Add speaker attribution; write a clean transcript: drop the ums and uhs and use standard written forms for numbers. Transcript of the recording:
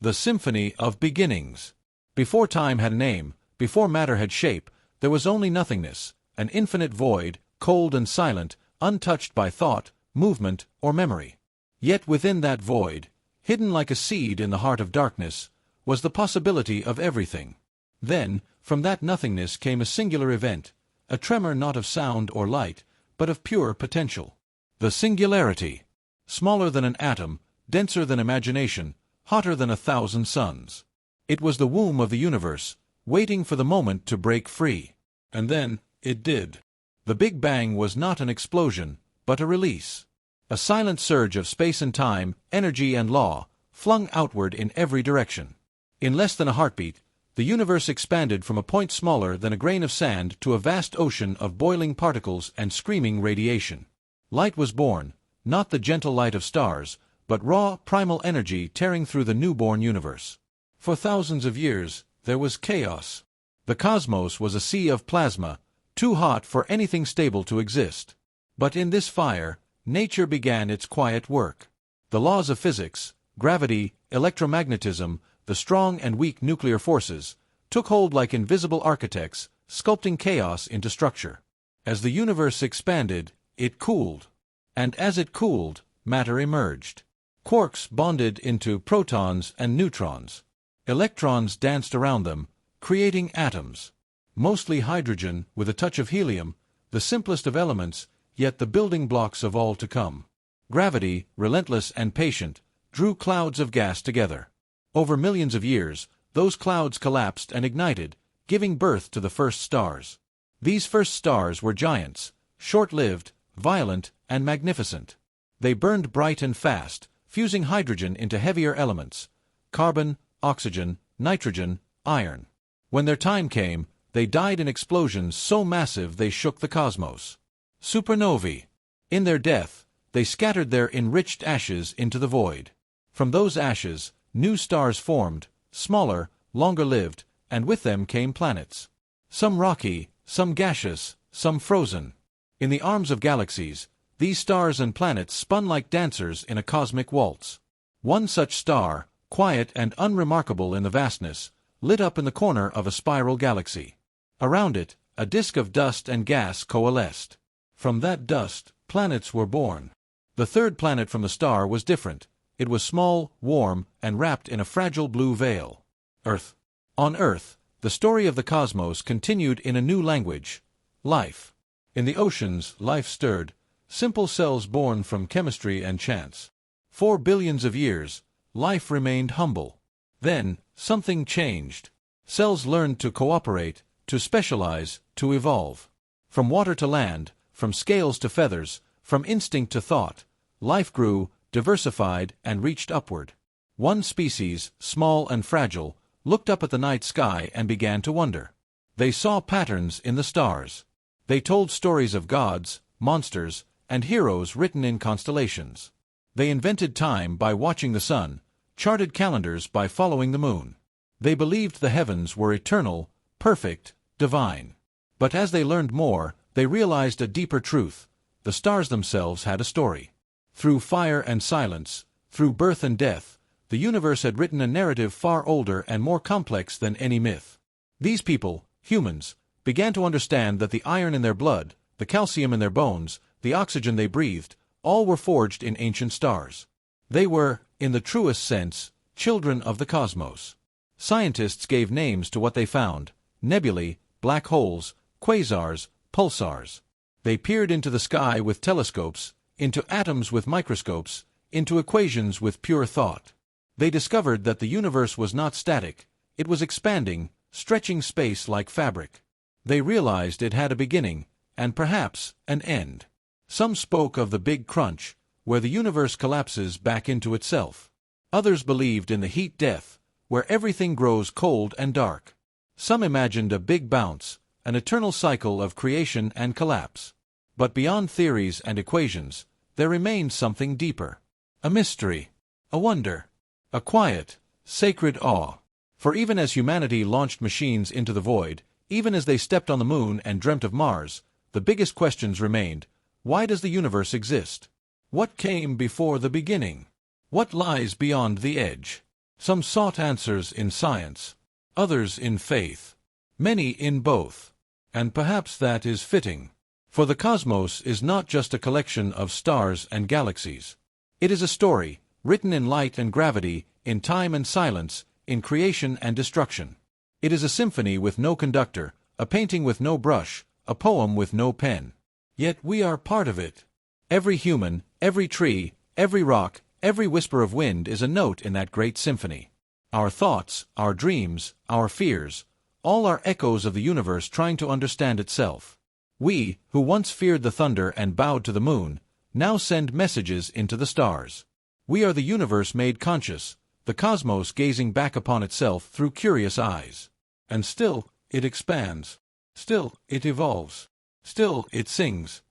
Speaker 1: The symphony of beginnings. Before time had a name, before matter had shape, there was only nothingness, an infinite void, cold and silent, untouched by thought, movement, or memory. Yet within that void, hidden like a seed in the heart of darkness, was the possibility of everything. Then, from that nothingness came a singular event, a tremor not of sound or light, but of pure potential. The singularity. Smaller than an atom, denser than imagination, hotter than 1,000 suns. It was the womb of the universe, waiting for the moment to break free. And then, it did. The Big Bang was not an explosion, but a release. A silent surge of space and time, energy and law, flung outward in every direction. In less than a heartbeat, the universe expanded from a point smaller than a grain of sand to a vast ocean of boiling particles and screaming radiation. Light was born, not the gentle light of stars, but raw, primal energy tearing through the newborn universe. For thousands of years, there was chaos. The cosmos was a sea of plasma, too hot for anything stable to exist. But in this fire, nature began its quiet work. The laws of physics, gravity, electromagnetism, the strong and weak nuclear forces, took hold like invisible architects, sculpting chaos into structure. As the universe expanded, it cooled. And as it cooled, matter emerged. Quarks bonded into protons and neutrons. Electrons danced around them, creating atoms. Mostly hydrogen with a touch of helium, the simplest of elements, yet the building blocks of all to come. Gravity, relentless and patient, drew clouds of gas together. Over millions of years, those clouds collapsed and ignited, giving birth to the first stars. These first stars were giants, short-lived, violent, and magnificent. They burned bright and fast, fusing hydrogen into heavier elements, carbon, oxygen, nitrogen, iron. When their time came, they died in explosions so massive they shook the cosmos. Supernovae. In their death, they scattered their enriched ashes into the void. From those ashes, new stars formed, smaller, longer-lived, and with them came planets. Some rocky, some gaseous, some frozen. In the arms of galaxies, these stars and planets spun like dancers in a cosmic waltz. One such star, quiet and unremarkable in the vastness, lit up in the corner of a spiral galaxy. Around it, a disk of dust and gas coalesced. From that dust, planets were born. The third planet from the star was different. It was small, warm, and wrapped in a fragile blue veil. Earth. On Earth, the story of the cosmos continued in a new language. Life. In the oceans, life stirred, simple cells born from chemistry and chance. For billions of years, life remained humble. Then, something changed. Cells learned to cooperate, to specialize, to evolve. From water to land, from scales to feathers, from instinct to thought, life grew, diversified, and reached upward. One species, small and fragile, looked up at the night sky and began to wonder. They saw patterns in the stars. They told stories of gods, monsters, and heroes written in constellations. They invented time by watching the sun, charted calendars by following the moon. They believed the heavens were eternal, perfect, divine. But as they learned more, they realized a deeper truth. The stars themselves had a story. Through fire and silence, through birth and death, the universe had written a narrative far older and more complex than any myth. These people, humans, began to understand that the iron in their blood, the calcium in their bones, the oxygen they breathed, all were forged in ancient stars. They were, in the truest sense, children of the cosmos. Scientists gave names to what they found: nebulae, black holes, quasars, pulsars. They peered into the sky with telescopes, into atoms with microscopes, into equations with pure thought. They discovered that the universe was not static, it was expanding, stretching space like fabric. They realized it had a beginning, and perhaps an end. Some spoke of the Big Crunch, where the universe collapses back into itself. Others believed in the heat death, where everything grows cold and dark. Some imagined a big bounce, an eternal cycle of creation and collapse. But beyond theories and equations, there remained something deeper. A mystery, a wonder, a quiet, sacred awe. For even as humanity launched machines into the void, even as they stepped on the moon and dreamt of Mars, the biggest questions remained. Why does the universe exist? What came before the beginning? What lies beyond the edge? Some sought answers in science, others in faith, many in both. And perhaps that is fitting. For the cosmos is not just a collection of stars and galaxies. It is a story, written in light and gravity, in time and silence, in creation and destruction. It is a symphony with no conductor, a painting with no brush, a poem with no pen. Yet we are part of it. Every human, every tree, every rock, every whisper of wind is a note in that great symphony. Our thoughts, our dreams, our fears, all are echoes of the universe trying to understand itself. We, who once feared the thunder and bowed to the moon, now send messages into the stars. We are the universe made conscious, the cosmos gazing back upon itself through curious eyes. And still, it expands. Still, it evolves. Still, it sings.